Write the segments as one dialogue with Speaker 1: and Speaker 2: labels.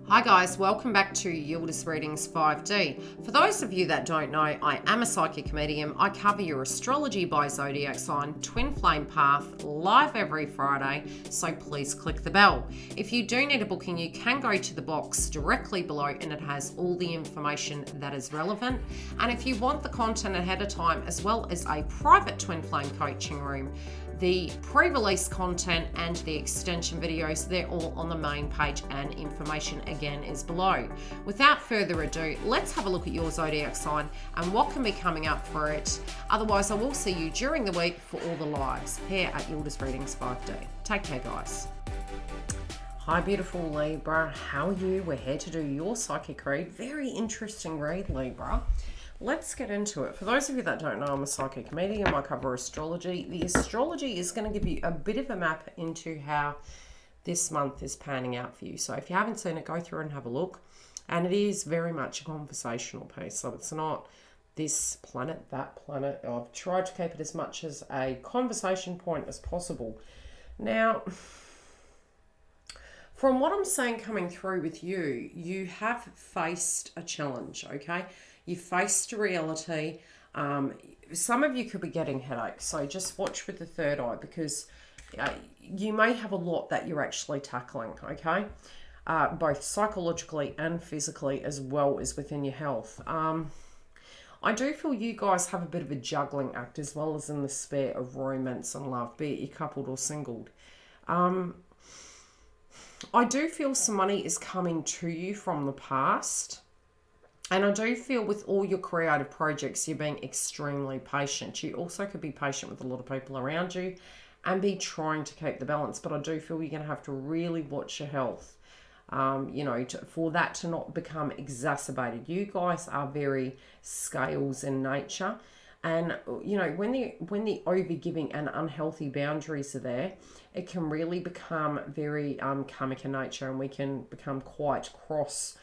Speaker 1: Hi guys, welcome back to Yildiz Readings 5D. For those of you that don't know, I am a psychic medium. I cover your astrology by zodiac sign, twin flame path, live every Friday, so please click the bell. If you do need a booking, you can go to the box directly below and it has all the information that is relevant. And if you want the content ahead of time, as well as a private twin flame coaching room, the pre-release content and the extension videos, they're all on the main page, and information again is below. Without further ado, let's have a look at your zodiac sign and what can be coming up for it. Otherwise, I will see you during the week for all the lives here at Yildiz Readings 5D. Take care, guys. Hi, beautiful Libra. How are you? We're here to do your psychic read. Very interesting read, Libra. Let's get into it. For those of you that don't know, I'm a psychic medium. I cover astrology. The astrology is going to give you a bit of a map into how this month is panning out for you. So if you haven't seen it, go through and have a look. And it is very much a conversational piece. So it's not this planet, that planet. I've tried to keep it as much as a conversation point as possible. Now, from what I'm seeing coming through with you, you have faced a challenge, okay? You faced a reality. Some of you could be getting headaches, so just watch with the third eye, because you may have a lot that you're actually tackling, okay? Both psychologically and physically, as well as within your health. I do feel you guys have a bit of a juggling act, as well as in the sphere of romance and love, be it you coupled or singled. I do feel some money is coming to you from the past. And I do feel with all your creative projects, you're being extremely patient. You also could be patient with a lot of people around you and be trying to keep the balance. But I do feel you're going to have to really watch your health, for that to not become exacerbated. You guys are very scales in nature. And, when the over-giving and unhealthy boundaries are there, it can really become very karmic in nature, and we can become quite cross,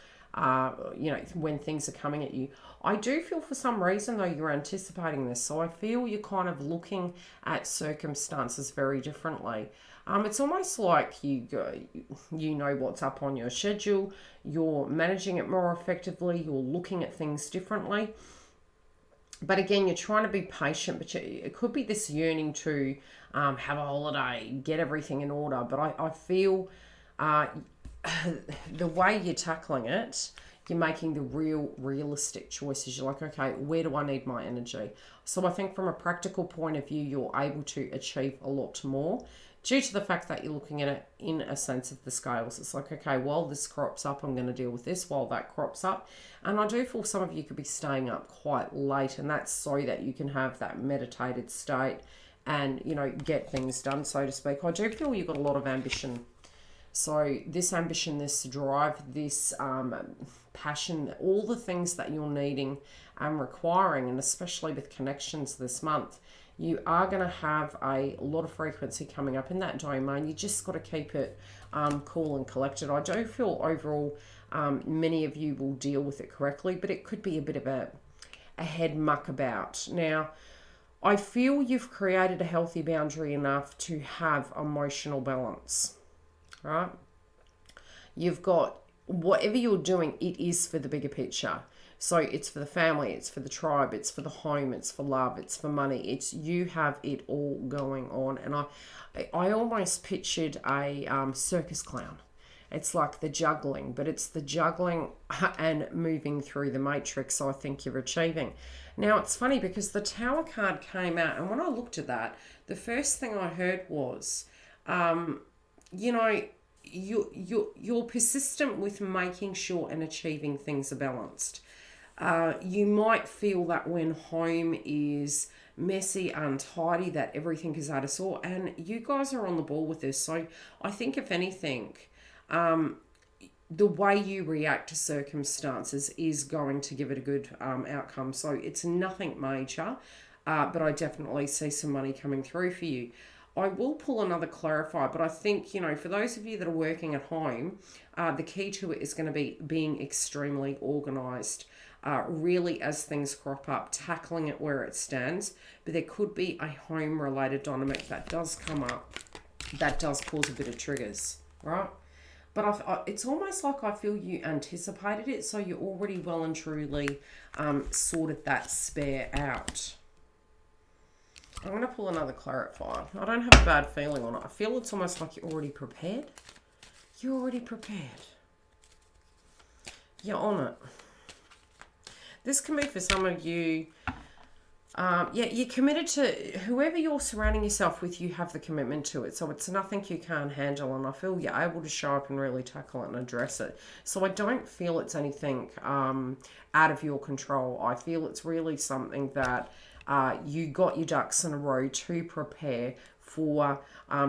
Speaker 1: when things are coming at you. I do feel for some reason, though, you're anticipating this. So I feel you're kind of looking at circumstances very differently. It's almost like you know what's up on your schedule. You're managing it more effectively. You're looking at things differently. But again, you're trying to be patient, but it could be this yearning to have a holiday, get everything in order. But I feel the way you're tackling it, you're making the realistic choices. You're like, okay, where do I need my energy? So I think from a practical point of view, you're able to achieve a lot more due to the fact that you're looking at it in a sense of the scales. It's like, okay, while this crops up, I'm going to deal with this while that crops up. And I do feel some of you could be staying up quite late, and that's so that you can have that meditated state and, get things done, so to speak. I do feel you've got a lot of ambition. So this ambition, this drive, this passion, all the things that you're needing and requiring, and especially with connections this month, you are going to have a lot of frequency coming up in that domain. You just got to keep it cool and collected. I do feel overall many of you will deal with it correctly, but it could be a bit of a head muck about. Now, I feel you've created a healthy boundary enough to have emotional balance. Right? You've got whatever you're doing, it is for the bigger picture. So it's for the family, it's for the tribe, it's for the home, it's for love, it's for money. It's you have it all going on. And I almost pictured a circus clown. It's like the juggling, but it's the juggling and moving through the matrix I think you're achieving. Now, it's funny because the Tower card came out, and when I looked at that, the first thing I heard was, you're persistent with making sure and achieving things are balanced. You might feel that when home is messy, untidy, that everything is out of sort, and you guys are on the ball with this. So I think if anything, the way you react to circumstances is going to give it a good outcome. So it's nothing major, but I definitely see some money coming through for you. I will pull another clarifier, but I think, for those of you that are working at home, the key to it is going to be being extremely organised, really as things crop up, tackling it where it stands. But there could be a home-related dynamic that does come up that does cause a bit of triggers, right? But it's almost like I feel you anticipated it, so you already well and truly sorted that spare out. I'm going to pull another clarifier. I don't have a bad feeling on it. I feel it's almost like you're already prepared. You're already prepared. You're on it. This can be for some of you. Yeah, you're committed to whoever you're surrounding yourself with. You have the commitment to it, so it's nothing you can't handle, and I feel you're able to show up and really tackle it and address it. So I don't feel it's anything out of your control. I feel it's really something that you got your ducks in a row to prepare for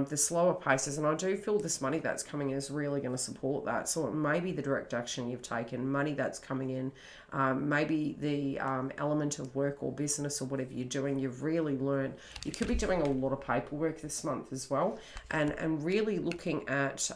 Speaker 1: the slower paces, and I do feel this money that's coming in is really going to support that. So it may be the direct action you've taken, money that's coming in, maybe the element of work or business or whatever you're doing. You've really learned. You could be doing a lot of paperwork this month as well, and really looking at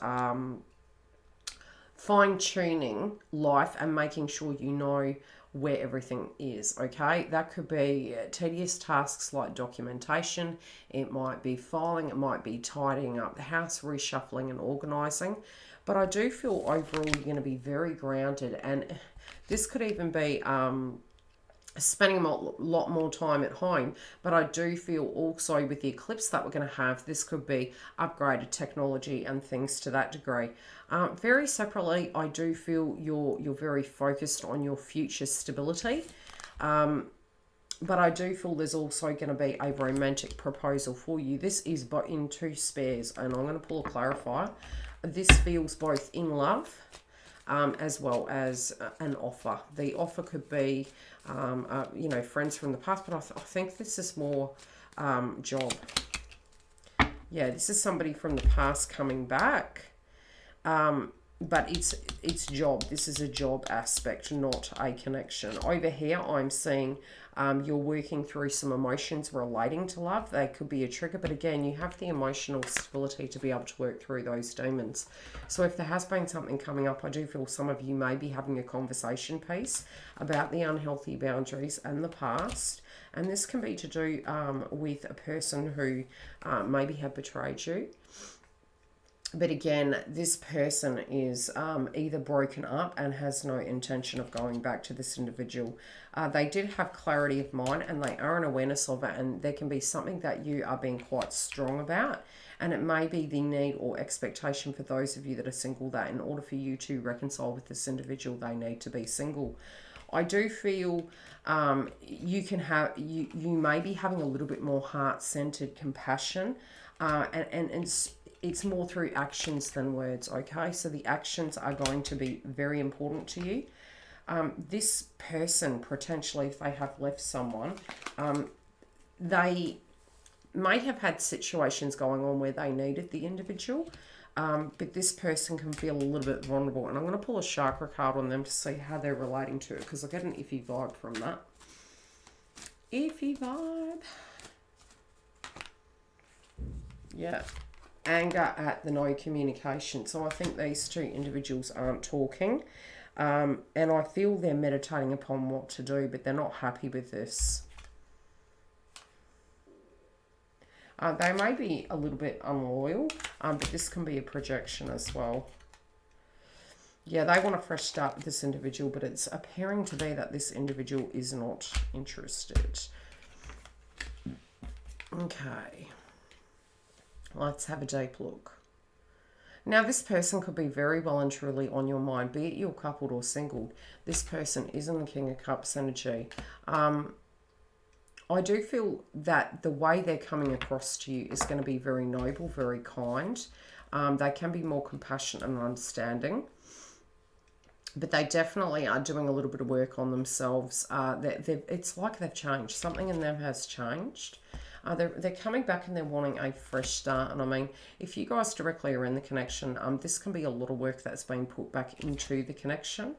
Speaker 1: fine-tuning life and making sure you know where everything is, okay? That could be tedious tasks like documentation. It might be filing. It might be tidying up the house, reshuffling and organising. But I do feel overall you're going to be very grounded, and this could even be spending a lot more time at home. But I do feel also with the eclipse that we're going to have, this could be upgraded technology and things to that degree. Very separately, I do feel you're very focused on your future stability. But I do feel there's also going to be a romantic proposal for you. This is but in two spares, and I'm going to pull a clarifier. This feels both in love as well as an offer. The offer could be, you know, friends from the past, but I think this is more job. Yeah, this is somebody from the past coming back. But it's job. This is a job aspect, not a connection. Over here, I'm seeing you're working through some emotions relating to love. They could be a trigger, but again, you have the emotional stability to be able to work through those demons. So if there has been something coming up, I do feel some of you may be having a conversation piece about the unhealthy boundaries and the past. And this can be to do with a person who maybe have betrayed you. But again, this person is either broken up and has no intention of going back to this individual. They did have clarity of mind and they are an awareness of it, and there can be something that you are being quite strong about. And it may be the need or expectation for those of you that are single that in order for you to reconcile with this individual, they need to be single. I do feel you may be having a little bit more heart-centered compassion and it's more through actions than words, okay? So the actions are going to be very important to you. This person, potentially, if they have left someone, they may have had situations going on where they needed the individual, but this person can feel a little bit vulnerable. And I'm going to pull a chakra card on them to see how they're relating to it, because I get an iffy vibe from that. Iffy vibe. Yeah. Anger at the no communication. So I think these two individuals aren't talking. And I feel they're meditating upon what to do, but they're not happy with this. They may be a little bit unloyal, but this can be a projection as well. Yeah, they want a fresh start with this individual, but it's appearing to be that this individual is not interested. Okay. Let's have a deep look. Now, this person could be very well and truly on your mind, be it you're coupled or single. This person is in the King of Cups energy. I do feel that the way they're coming across to you is going to be very noble, very kind. They can be more compassionate and understanding. But they definitely are doing a little bit of work on themselves. It's like they've changed. Something in them has changed. They're coming back and they're wanting a fresh start. And I mean, if you guys directly are in the connection, this can be a lot of work that's been put back into the connection.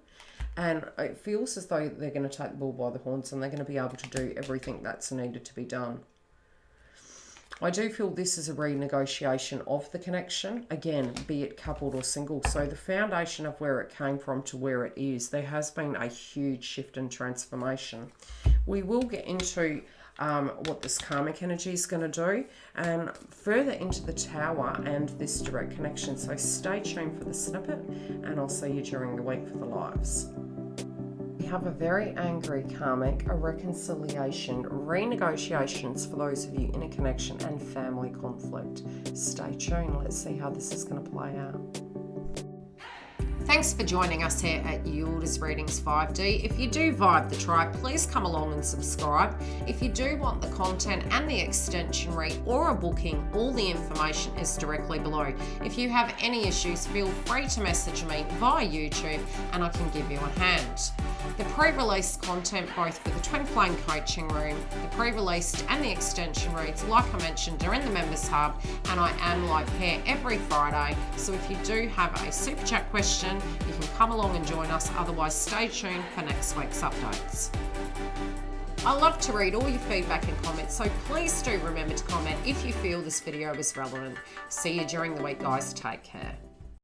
Speaker 1: And it feels as though they're going to take the bull by the horns and they're going to be able to do everything that's needed to be done. I do feel this is a renegotiation of the connection. Again, be it coupled or single. So the foundation of where it came from to where it is, there has been a huge shift and transformation. We will get into what this karmic energy is going to do, and further into the Tower and this direct connection. So stay tuned for the snippet, and I'll see you during the week for the lives. We have a very angry karmic, a reconciliation, renegotiations for those of you in a connection, and family conflict. Stay tuned. Let's see how this is going to play out. Thanks for joining us here at Yildiz Readings 5D. If you do vibe the tribe, please come along and subscribe. If you do want the content and the extension read or a booking, all the information is directly below. If you have any issues, feel free to message me via YouTube and I can give you a hand. The pre-release content, both for the Twin Flame Coaching Room, the pre-released and the extension reads, like I mentioned, are in the Members Hub, and I am live here every Friday. So if you do have a super chat question, you can come along and join us. Otherwise, stay tuned for next week's updates. I love to read all your feedback and comments, so please do remember to comment if you feel this video is relevant. See you during the week, guys. Take care.